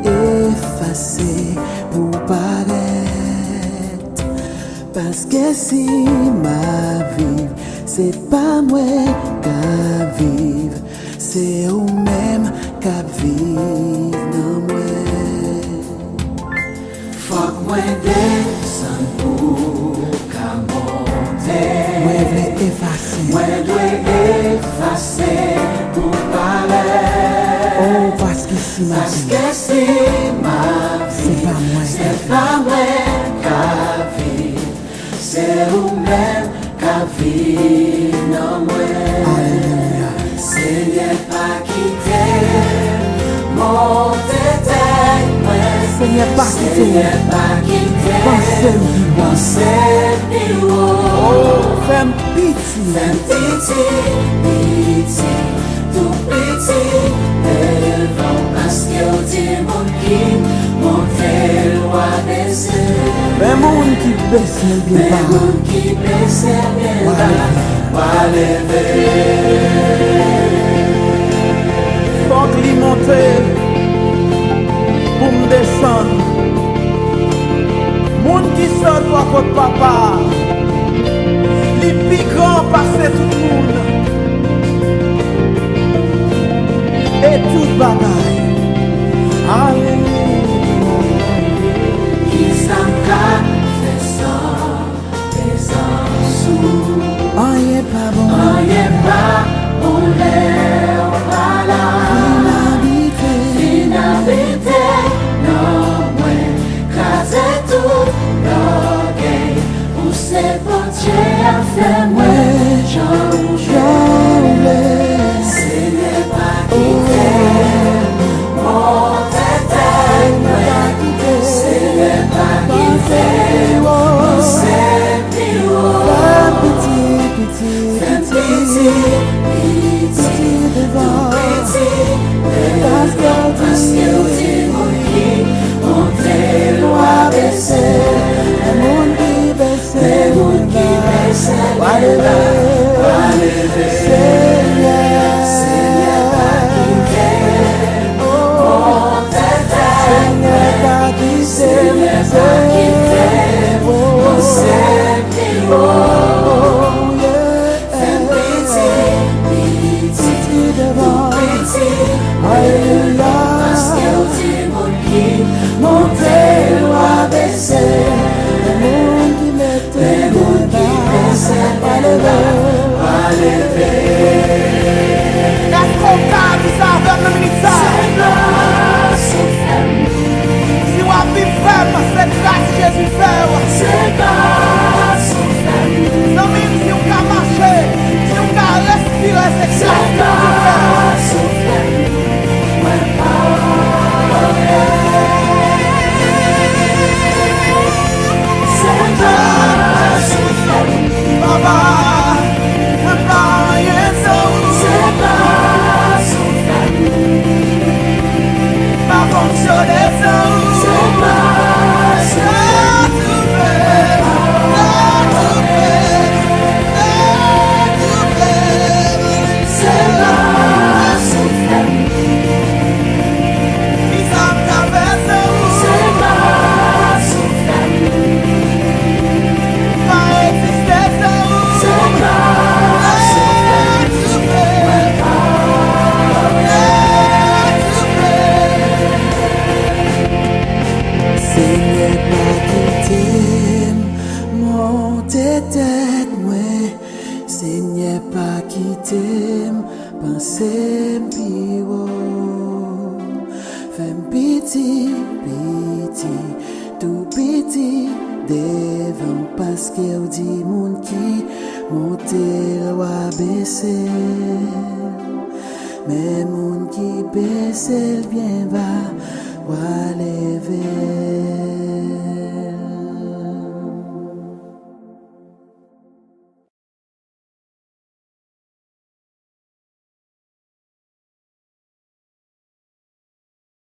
effacer pour paraître. Parce que si ma vie, c'est pas moi qu'à vivre, c'est ou même qu'à vivre dans moi. Faut que moi descende pour qu'à monter. Moi je effacer. Moi dois effacer pour paraître. Oh, parce que si ma Parce vie, que si ma c'est vie, pas moi c'est pas moi qu'à vivre, c'est ou même qu'à vivre dans moi. Alléluia. Seigneur, pas quitter mon tête, Seigneur, pas quitter. Seigneur, pas quitter Pensez mon oh, fais-moi pitié. Fais pitié, pitié, tout pitié, devant parce que au dit mon qui monte loin baisser. Mais mon qui baisse le bien Mais bas. mon qui baisse bien bas, va lever. Faut que l'y monte pour me descendre. Mon qui sort pour votre papa. Les plus grands passer tout le monde. Et tout bagaille. Alléluia. Qui s'en fait ça, des ansous. Oh, il est pas bon. Rien pas, on l'air pas là. Inhabité, non, moins, crasé tout, bloqué. Où c'est pour Dieu à faire, moi, j'en Seigneur, pas quitter, mon tête, Seigneur, pas quitter, mon Seigneur. Fais pitié, pitié, tout pitié, parce que au dit mon qui, monte loin baisser, les moun qui baisse, va lever, Seigneur, pas quitter, mon tête, Seigneur, pas quitter, mon Seigneur. Alléluia. Parce que au dit mon qui monte loin baisser, Le monde qui mette les moun qui baisse pas lever. va lever. Est-ce qu'on parle de ça avec le ministère? Si on a vu faire, c'est grâce Jésus fait. C'est pas son famille. Non, même si on a marché, si on a respiré, c'est grâce C'est Jésus fait. pas son famille. Ouais, c'est pas son famille. Baba, Baba, yes, C'est pas son famille. ma fonction des C'est pas son C'est pas son famille. C'est pas son famille. C'est pas son Seigneur, pas quitter mon tête, moi. Seigneur, pas quitter penser pire. Fais pitié, pitié, tout pitié devant parce que dit mon qui monte loi baisser. Mais mon qui baisse bien bas.